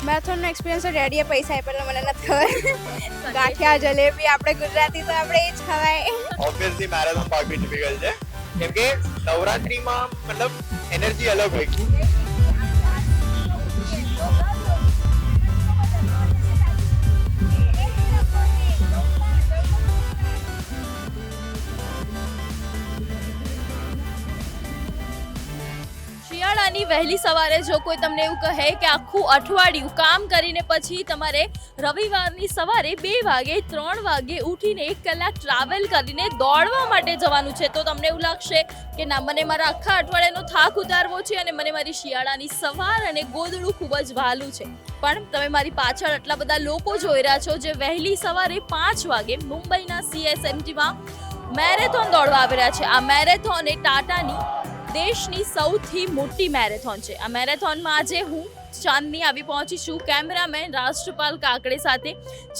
મેરેથોનનો experience તો ડેડીએ પૈસા આપ્યા મને નથી ખબર. ગાંઠિયા જલેબી આપણે ગુજરાતી તો આપણે એ જ ખવાય. ઓબ્વિયસલી મેરેથોન ભાગવી ડિફિકલ્ટ છે કેમ કે નવરાત્રીમાં મતલબ એનર્જી અલગ હોય. શિયાળાની વહેલી સવારે જો કોઈ તમને એવું કહે કે આખું અઠવાડિયું કામ કરીને પછી તમારે રવિવારની સવારે 2 વાગે 3 વાગે ઉઠીને 1 કલાક ટ્રાવેલ કરીને દોડવા માટે જવાનું છે તો તમને એવું લાગશે કે ના, મને મારા આખા અઠવાડિયાનો થાક ઉતારવો છે અને મને મારી શિયાળાની સવાર અને ગોદડું ખૂબ જ વહાલું છે. પણ તમે મારી પાછળ આટલા બધા લોકો જોઈ રહ્યા છો જે વહેલી સવારે 5 વાગે મુંબઈના CSMTમાં મેરેથોન દોડવા આવી રહ્યા છે. આ મેરેથોન એ ટાટાની દેશની સૌથી મોટી મેરેથોન છે. આ મેરેથોનમાં આજે હું ચાંદની આવી પહોંચી છું કેમેરામેન રાષ્ટ્રપાલ કાકડે સાથે,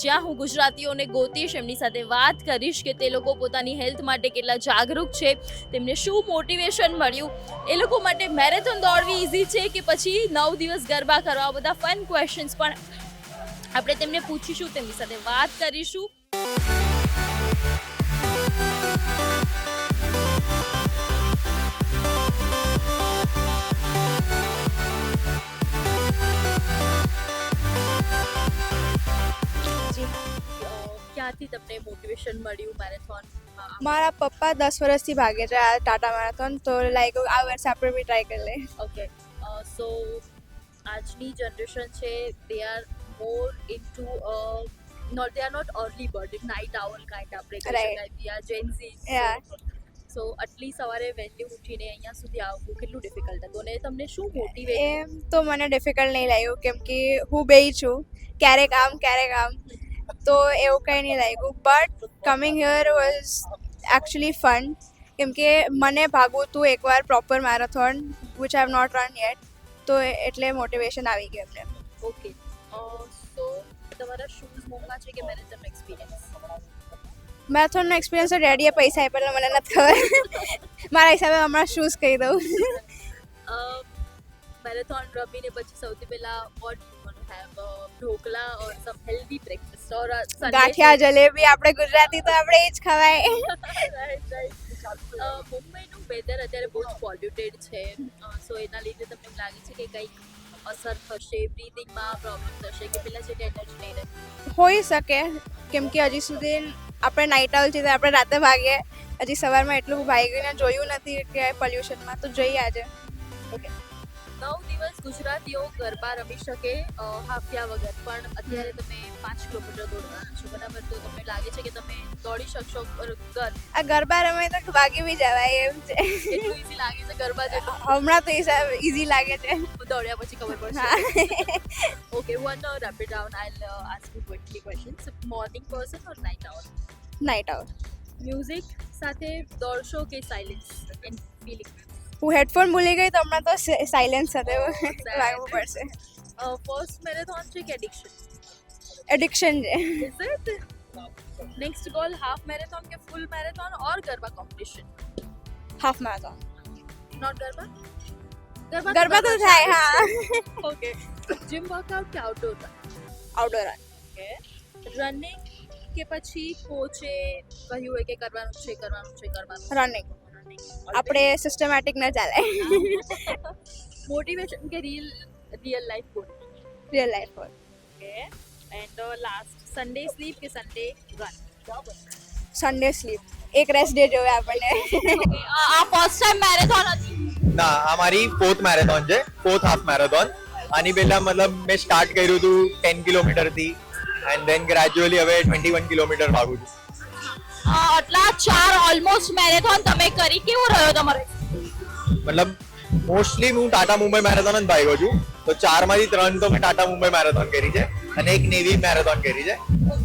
જ્યાં હું ગુજરાતીઓને ગોતીશ, એમની સાથે વાત કરીશ કે તે લોકો પોતાની હેલ્થ માટે કેટલા જાગૃત છે, તેમને શું મોટિવેશન મળ્યું, એ લોકો માટે મેરેથોન દોડવી ઇઝી છે કે પછી 9 દિવસ ગરબા કરવા. બધા ફન ક્વેશ્ચન્સ પણ આપણે તેમને પૂછીશું, તેમની સાથે વાત કરીશું. ક્યાંથી તમને મોટિવેશન મળ્યું મેરેથોન? મારા પપ્પા 10 વર્ષથી ભાગે છે આ ટાટા મેરેથોન, તો લાઈક આ વર્ષે આપણે બી ટ્રાય કરી લઈએ. ઓકે, સો આજની જનરેશન છે, they are more into not, they are not early bird, night owl kind આપણે કહી Right. શકાય. We are Gen Z. Yeah. So આટલી સવારે વહેલી ઉઠીને અહીંયા સુધી આવવું કેટલું ડિફિકલ્ટ હતું અને તમને શું મોટિવેટ? એમ તો મને ડિફિકલ્ટ નહીં લાગ્યું કેમ કે હું બેય છું, ક્યારેક આમ ક્યારેક આમ, તો એવું કંઈ નહીં લાગ્યું. But coming here was actually fun કેમ કે મને ભાગવું હતું એકવાર proper marathon which I have not run yet, તો એટલે મોટિવેશન આવી ગયું એમને. ઓકે, સો તમારા શૂઝ મોંઘા છે કે મેરેથોનનો એક્સપિરિયન્સ? મેરેથોનનો એક્સપિરિયન્સ તો ડેડીએ પૈસા આપ્યા મને નથી ખબર. મારા હિસાબે હમણાં શૂઝ કહી દઉં. મેરેથોન રમીને પછી સૌથી પહેલા what you want to have, dhokla or some healthy breakfast or ganthiya jalebi આપણે ગુજરાતી તો આપણે એ જ ખવાય. મુંબઈનું વેધર અત્યારે બહુ જ પોલ્યુટેડ છે, સો એના લીધે તમને એવું લાગે છે કે કંઈક અસર થશે, બ્રીથિંગમાં પ્રોબ્લેમ થશે કે પેલા જે એનર્જી નહીં રહે? હોઈ શકે કેમ કે હજી સુધી આપણે નાઇટ આઉલ છે તો આપણે રાતે ભાગીએ, હજી સવારમાં એટલું ભાગીને જોયું નથી કે પોલ્યુશનમાં, તો જોઈએ આજે. ઓકે, 9 દિવસ ગુજરાતીઓ ગરબા રમી શકે હાફિયા વગર, પણ અત્યારે તમે 5 કિલોમીટર દોડવાના છો, બરાબર? તો તમને લાગે છે કે તમે દોડી શકશો? આ ગરબા રમે તો ભાગી બી જવાય એમ છે. એટલું ઈઝી લાગે છે ગરબા જેટલું? હમણાં તો ઇઝી લાગે છે. દોડ્યા પછી ખબર પડશે. હા. Okay, one rapid round. I'll ask you 20 questions. Morning person or night owl? Night out. Music સાથે દોડશો કે સાયલેન્સ એન્ડ ફીલિંગ? હું હેડફોન ભૂલી ગઈ તો હમણાં તો સાયલેન્સ સાથે ભાગવું પડશે. ફર્સ્ટ મેરેથોન છે કે એડિક્શન? એડિક્શન છે. Is it? Next goal half marathon કે full marathon or garba competition? Half marathon. Not garba? Garba તો થાય. હા. Okay. Gym workout કે outdoor run? Outdoor run. Okay. Running કે પછી કોચે કહ્યું હોય કે કરવાનું છે રનિંગ આપણે સિસ્ટમેટિક ન ચાલે. મોટિવેશન કે real life goal? Real life પર. Okay, and last Sunday sleep કે સન્ડે રન? Sunday sleep. એક રેસ્ટ ડે જોવે આપણને. આ ફર્સ્ટ ટાઈમ મેરેથોન હતી? ના, આ મારી 4th મેરેથોન છે, 4th હાફ મેરેથોન. આની પહેલા મતલબ મેં સ્ટાર્ટ કર્યું હતું 10 કિલોમીટરથી એન્ડ ધેન ગ્રેજ્યુઅલી હવે 21 કિલોમીટર ભાગું છું. આટલા 4 ઓલમોસ્ટ મેરેથોન તમે કરી, કેવો રહ્યો તમારો? મતલબ મોસ્ટલી હું ટાટા મુંબઈ મેરેથોન જ ભાગ્યો છું, તો 4માંથી 3 તો મેં ટાટા મુંબઈ મેરેથોન કરી છે અને એક નેવી મેરેથોન કરી છે.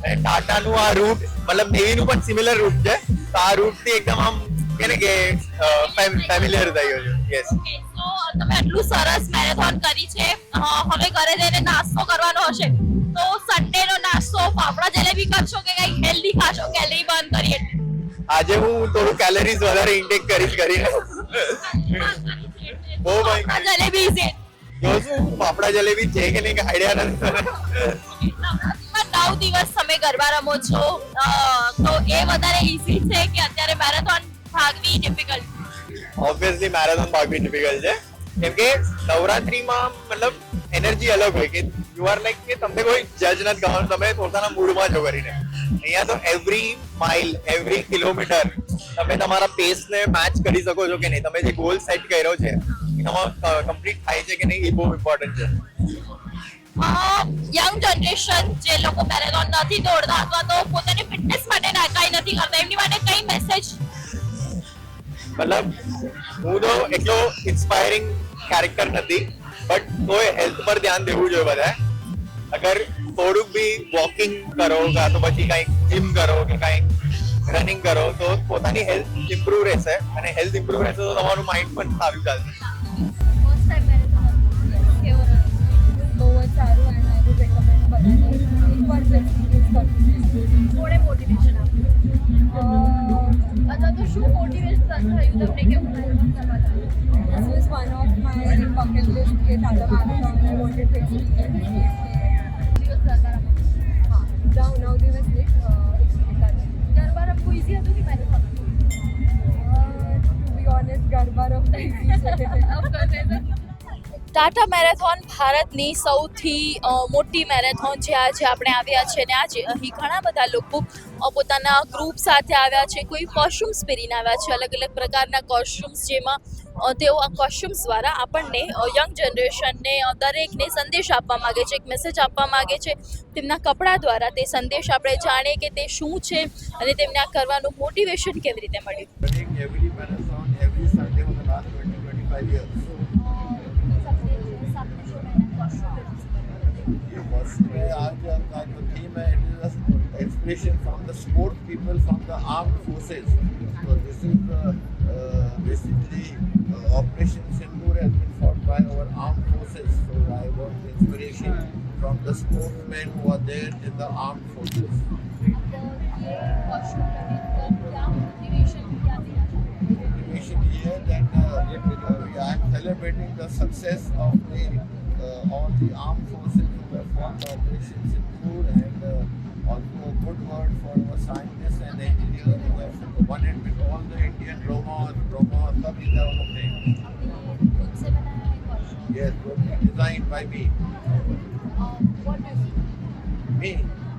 અને ટાટાનું આ રૂટ મતલબ નેવીનું પણ સિમિલર રૂટ છે, તો આ રૂટથી એકદમ આમ કે ને કે ફેમિલિયર થઈ ગયો છું. યસ. તો તમે આટલું સરસ મેરેથોન કરી છે, હવે ઘરે જઈને નાસ્તો કરવાનો હશે, તો સન્ડે નો નાસ્તો ફાફડા જલેબી કરશો કે કંઈક હેલ્ધી ખાશો, કેલરી બર્ન કરીએ? આજે હું થોડું કેલરીઝ વધારે ઇન્ટેક કરીને બહુ ફાફડા જલેબી ઇઝ ઇટ? તો શું ફાફડા જલેબી છે કે નહીં આઈડિયા નથી. નવરાત્રીમાં 9 દિવસ તમે ગરબા રમો છો તો એ વધારે ઈઝી છે કે અત્યારે મેરેથોન ભાગવી ડિફિકલ્ટ? ઓબ્વિયસલી મેરેથોન ભાગવી ડિફિકલ્ટ છે કેમ કે નવરાત્રીમાં મતલબ એનર્જી અલગ હોય કે યુ આર લાઈક કે તમને કોઈ જજ નથી કરવાનું, તમે પોતાના મૂડમાં છો કરીને. અહીંયા તો એવરી માઇલ એવરી કિલોમીટર તમે તમારા પેસને મેચ કરી શકો છો કે નહીં, તમે જે ગોલ સેટ કર્યો છે એમાં કમ્પ્લીટ થાય છે કે નહીં એ બહુ ઇમ્પોર્ટન્ટ છે. યંગ જનરેશન જે લોકો મેરેથોન નથી દોડતા અથવા તો પોતાની ફિટનેસ માટે કાંઈ નથી કરતા એમની માટે કઈ મેસેજ? મતલબ હું તો એટલો ઇન્સ્પાયરિંગ કેરેક્ટર નથી બટ તોય હેલ્થ પર ધ્યાન દેવું જોઈએ બધાએ. અગર થોડુંક બી વોકિંગ કરો કાં તો પછી કંઈક જીમ કરો કે કંઈક રનિંગ કરો તો પોતાની હેલ્થ ઇમ્પ્રૂવ રહેશે અને હેલ્થ ઇમ્પ્રૂવ રહેશે તો તમારું માઇન્ડ પણ સારું ચાલશે. બહુ જ સારું એન્ડ આઈ વુડ રેકમેન્ડ બધાને એકવાર જ એક્સપિરિયન્સ કરવું. થોડે મોટિવેશન આપો અથવા તો શું મોટિવેશન થયું તમને કે હું મેરેથોન કરવા જાઉં? This was one of my bucket list કે Tata Marathon I wanted to experience. દિવસ ગરબા રમો. હા, જાઉં 9 દિવસ નહીં experience. ગરબા રમવું ઈઝી હતું કે marathon? To be honest, garba રમવું easy છે. ટાટા મેરેથોન ભારતની સૌથી મોટી મેરેથોન છે. આજે આપણે આવ્યા છે અને આજે અહીં ઘણા બધા લોકો પોતાના ગ્રુપ સાથે આવ્યા છે. કોઈ કોસ્ચ્યુમ્સ પહેરીને આવ્યા છે, અલગ અલગ પ્રકારના કોસ્ચ્યુમ્સ, જેમાં તેઓ આ કોસ્ચ્યુમ્સ દ્વારા આપણને યંગ જનરેશનને દરેકને સંદેશ આપવા માગે છે, એક મેસેજ આપવા માગે છે. તેમના કપડાં દ્વારા તે સંદેશ આપણે જાણીએ કે તે શું છે અને તેમને આ કરવાનું મોટિવેશન કેવી રીતે મળ્યું. Running every marathon every Sunday for the last 20-25 years. ये first में आज का जो theme है, it is an inspiration from the sport people from the armed forces. So this is basically Operation Sindoor has been fought by our armed forces. So I got the inspiration from the sportsmen who are there in the armed forces. Motivation here that I am celebrating the success of all the armed forces who have fought Operation Sindoor and also a good word for our scientists and engineers who have won it with all the Indian robots, सब इधर होते हैं. Yes, designed by me. Me,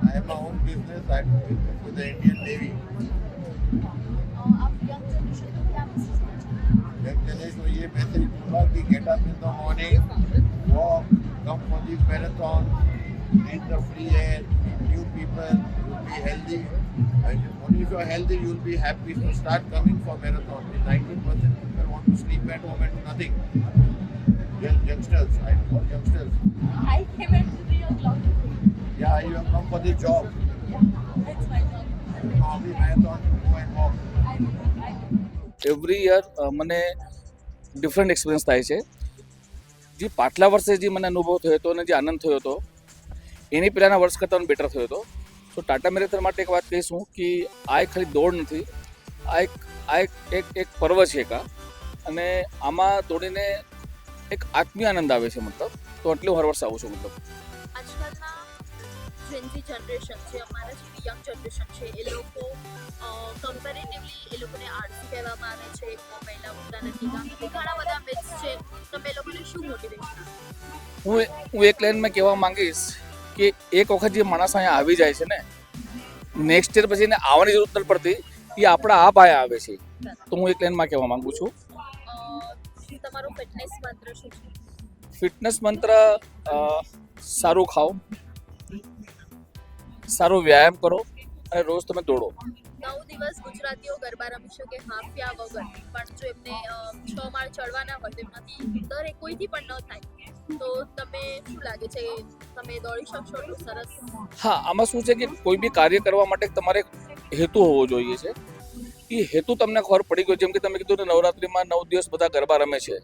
I have my own business. I do business with the Indian Navy. Young generation को ये message दूंगा कि get up in the morning, walk, come for the marathon, breathe the free air, meet new people, you'll be healthy. And only if you're healthy, you'll be happy to start coming for marathon. 19% people want to sleep at home and do nothing. Youngsters, I call youngsters. I came at 3 o'clock. Yeah, you have come for the job. It's my job. Normally marathon, you go and walk. Every year મને different experience થાય છે. જે પાછલા વર્ષે જે મને અનુભવ થયો હતો અને જે આનંદ થયો હતો એની પહેલાંના વર્ષ કરતાં બેટર થયો હતો. તો ટાટા મેરેથોન માટે એક વાત કહીશું કે આ એક ખાલી દોડ નથી, આ એક પર્વ છે કા, અને આમાં દોડીને એક આત્મીય આનંદ આવે છે. મતલબ તો એટલે હું હર વર્ષે આવું છું. મતલબ આજકાલના જેનઝી જનરેશન છે, અમારા જેવી યંગ જનરેશન છે, એ લોકો કમ્પેરેટિવલી એ લોકોને આળસી કહેવામાં આવે છે, વહેલા ઉઠતા નથી, કામ નથી, ઘણા બધા મિથ્સ છે. તમે એ લોકોને શું મોટિવેશન આપો? હું એક લાઈનમાં કહેવા માંગીશ કે એક વખત જે માણસ અહીંયા આવી જાય છે ને, નેક્સ્ટ યર પછી એને આવવાની જરૂર નથી પડતી, એ આપણા આ પાયા આવે છે. તો હું એક લાઈનમાં કહેવા માંગુ છું. તમારો ફિટનેસ મંત્ર શું છે? ફિટનેસ મંત્ર સારું ખાઓ, સારો વ્યાયામ કરો અને રોજ તમે દોડો. 9 દિવસ ગુજરાતીઓ ગરબા રમી શકે હાંફ્યા વગર, પણ જો એમને 6 માળ ચડવાના હોય તો એમનાથી દરેક કોઈથી પણ ન થાય. તો તમે શું લાગે છે, તમે દોડી શકશો એટલું સરસ? હા, આમાં શું છે કે કોઈ બી કાર્ય કરવા માટે તમારે હેતુ હોવો જોઈએ છે. એ હેતુ તમને ખબર પડી ગયો. જેમ કે તમે કીધું ને નવરાત્રિમાં 9 દિવસ બધા ગરબા રમે છે,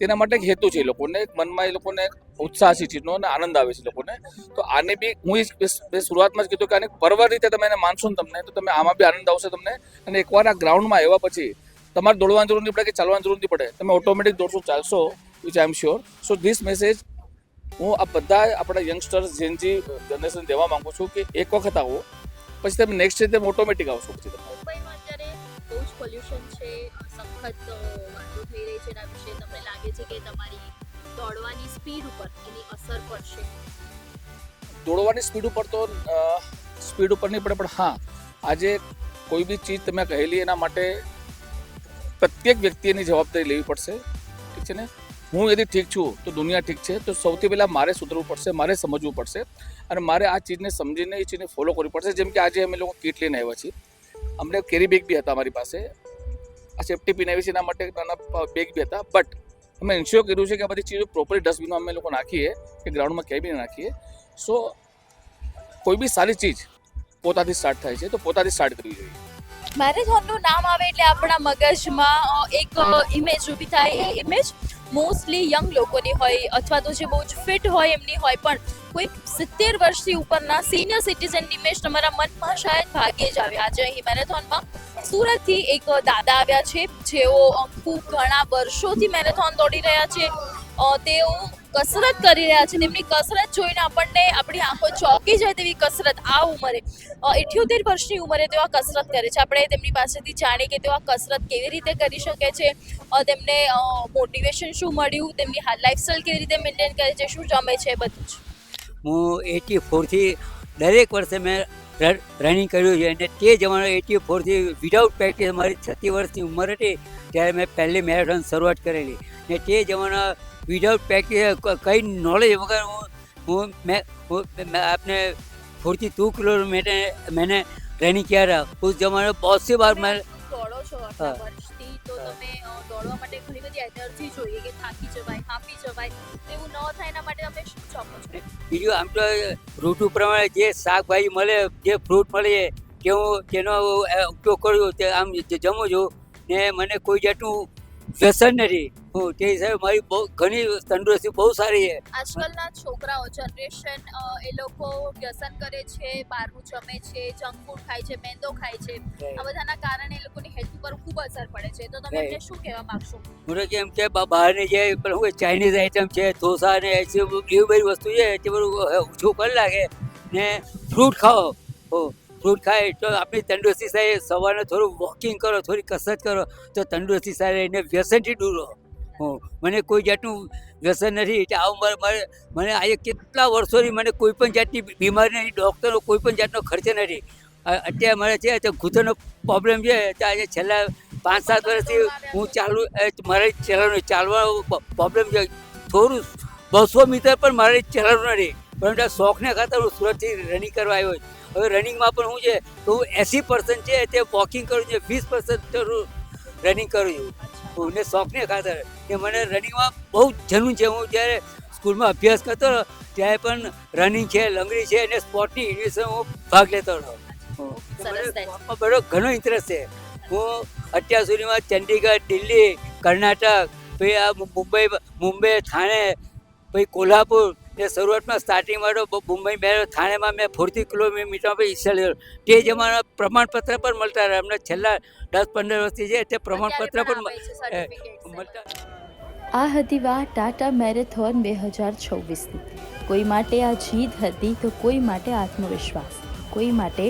તેના માટે એક હેતુ છે. એ લોકોને એક મનમાં એ લોકોને ઉત્સાહ છે ચીજનો અને આનંદ આવે છે લોકોને. તો આને બી હું શરૂઆતમાં જ કીધું કે આને પર્વ રીતે તમે એને માનશો ને તમને, તો તમે આમાં બી આનંદ આવશે તમને. અને એકવાર આ ગ્રાઉન્ડમાં આવ્યા પછી તમારે દોડવાની જરૂર નહીં પડે કે ચાલવાની જરૂર નહીં પડે. તમે ઓટોમેટિક દોડશો, ચાલશો which I am sure. So this message હું આ બધા આપણા યંગસ્ટર્સ જેનજી જનરેશન દેવા માંગુ છું કે એક વખત આવો, પછી તમે નેક્સ્ટ ડે તમે ઓટોમેટિક આવશો. પછી તમે મુંબઈમાં અત્યારે બહુ જ પોલ્યુશન છે, સખત વાતો થઈ રહી છે, એના વિશે તમને લાગે છે કે તમારી દોડવાની સ્પીડ ઉપર એની અસર પડશે? દોડવાની સ્પીડ ઉપર તો સ્પીડ ઉપર નહીં પડે, પણ હા, આજે કોઈ બી ચીજ તમે કહેલી એના માટે પ્રત્યેક વ્યક્તિની જવાબદારી લેવી પડશે. ઠીક છે ને? હું યદि ઠીક છું તો દુનિયા ઠીક છે. તો સૌથી પહેલાં મારે સુધરવું પડશે, મારે સમજવું પડશે અને મારે આ ચીજને સમજીને એ ચીજને ફોલો કરવી પડશે. જેમ કે આજે અમે લોકો કીટ લઈને આવ્યા છીએ, અમને કેરી બેગ બી હતા અમારી પાસે, આ સેફ્ટી પિન આવી છે એના માટે નાના બેગ બી હતા, બટ અમે ઇન્શ્યોર કર્યું છે કે આ બધી ચીજો પ્રોપરલી ડસ્ટબિનમાં અમે લોકો નાખીએ કે ગ્રાઉન્ડમાં ક્યાંય બી નાખીએ. સો કોઈ બી સારી ચીજ પોતાથી સ્ટાર્ટ થાય છે તો પોતાથી સ્ટાર્ટ કરવી જોઈએ. મેરેથોનનું નામ આવે એટલે આપણા મગજમાં એક ઇમેજ ઊભી થાય. એ ઇમેજ મોસ્ટલી યંગ લોકોની હોય અથવા તો જે બહુ જ ફિટ હોય એમની હોય, પણ કોઈ 70 વર્ષથી ઉપરના સિનિયર સિટીઝનની ઇમેજ તમારા મનમાં શાયદ ભાગ્યે જ આવે. આજે અહીં મેરેથોનમાં સુરતથી એક દાદા આવ્યા છે, જેઓ ખૂબ ઘણા વર્ષોથી મેરેથોન દોડી રહ્યા છે. તેઓ કસરત કરી રહ્યા છે. તેમની કસરત જોઈને આપણને આપણી આંખો ચોંકી જાય તેવી કસરત. આ ઉંમરે 78 વર્ષની ઉંમરે તેઓ આ કસરત કરે છે. આપણે તેમની પાસેથી જાણીએ કે તેઓ આ કસરત કેવી રીતે કરી શકે છે, તેમને મોટિવેશન શું મળ્યું, તેમની લાઈફસ્ટાઈલ કેવી રીતે મેન્ટેન કરે છે, શું જમે છે, બધું જ. હું 84થી દરેક વર્ષે મેં રનિંગ કર્યું છે અને તે જમાનો 84થી વિધાઉટ પ્રેક્ટિસ મારી 36 વર્ષની ઉંમર હતી ત્યારે મેં પહેલી મેરેથોન શરૂઆત કરેલી. ને તે જમાના વિધાઉટ પ્રેક્ટિસ કંઈ નોલેજ વગર मैं अपने 42 किलोमीटर मैंने रनिंग किया था. उस जमाने में बहुत सी बार मैं દોડો છો આટલા વર્ષથી, તો તમે દોડવા માટે ઘણી બધી એનર્જી જોઈએ કે થાકી જવાય, હાંફી જવાય, એવું ન થાય એના માટે તમે શું જમો છો? બીજું આમ તો ઋતુ પ્રમાણે જે શાકભાજી મળે, જે ફ્રૂટ મળે કે હું તેનો ઉપયોગ કરું તે આમ જમું છું ને મને કોઈ જાતનું વ્યસન નથી. હું તે હિસાબે મારી બહુ ઘણી તંદુરસ્તી બહુ સારી છે. આજકાલના છોકરાઓ જનરેશન એ લોકો વ્યસન કરે છે, બહારનું જમે છે, જંક ફૂડ ખાય છે, મેંદો ખાય છે. આ બધાના કારણે એ લોકોની હેલ્થ ઉપર ખૂબ અસર પડે છે. તો તમે એમને શું કહેવા માંગશો? હું તો કેમ કે બહારની જે પણ ચાઇનીઝ આઈટમ છે, ઢોસા ને એવી બધી વસ્તુ છે તે બધું ઓછું કરી લાગે ને ફ્રૂટ ખાઓ. ફ્રૂટ ખાય તો આપણી તંદુરસ્તી થાય. સવારે થોડું વોકિંગ કરો, થોડી કસરત કરો તો તંદુરસ્તી સારી એને વ્યસનથી દૂર રહો. મને કોઈ જાતનું વ્યસન નથી. એટલે આવું મને આજે કેટલા વર્ષોથી મને કોઈ પણ જાતની બીમારી નથી, ડૉક્ટરનો કોઈ પણ જાતનો ખર્ચ નથી. અત્યારે મારે છે તો ઘૂંટણનો પ્રોબ્લેમ છે. તો આજે છેલ્લા 5-7 વર્ષથી હું મારે ચાલવાનો પ્રોબ્લેમ છે. થોડું 200 મીટર પણ મારે ચાલવાનું નથી, પરંતુ આ શોખને ખાતર હું સુરતથી રનિંગ કરવા આવ્યો. હવે રનિંગમાં પણ હું છે તો હું 80% છે તે વોકિંગ કરું છું, 20% રનિંગ કરું છું. ને શોખને ખાતર કે મને રનિંગમાં બહુ જનૂન છે. હું જ્યારે સ્કૂલમાં અભ્યાસ કરતો હતો ત્યારે પણ રનિંગ છે, લંગડી છે અને સ્પોર્ટની યુનિવર્સિટીમાં હું ભાગ લેતો હતો. બધો ઘણો ઇન્ટરેસ્ટ છે. હું અત્યાર સુધીમાં ચંડીગઢ, દિલ્હી, કર્ણાટક, પછી આ મુંબઈ, થાણે, પછી કોલ્હાપુર ને શરૂઆતમાં સ્ટાર્ટિંગમાં તો મુંબઈ થાણેમાં મેં 40 કિલોમીટર પર હિસ્સા લીધો. તે જમાના પ્રમાણપત્ર પણ મળતા હતા. અમને છેલ્લા 10-15 વર્ષથી છે તે પ્રમાણપત્ર પણ મળતા. આ હતી વાત ટાટા મેરેથોન 2026ની. કોઈ માટે આ જીત હતી તો કોઈ માટે આત્મવિશ્વાસ, કોઈ માટે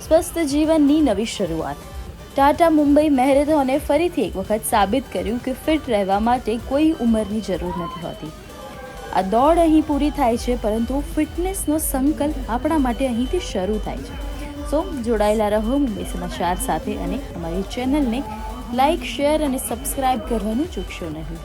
સ્વસ્થ જીવનની નવી શરૂઆત. ટાટા મુંબઈ મેરેથોને ફરીથી એક વખત સાબિત કર્યું કે ફિટ રહેવા માટે કોઈ ઉંમરની જરૂર નથી હોતી. આ દોડ અહીં પૂરી થાય છે, પરંતુ ફિટનેસનો સંકલ્પ આપણા માટે અહીંથી શરૂ થાય છે. સો જોડાયેલા રહો મુંબઈ સમાચાર સાથે અને અમારી ચેનલને લાઇક, શેર અને સબસ્ક્રાઇબ કરવાનું ચૂકશો નહીં.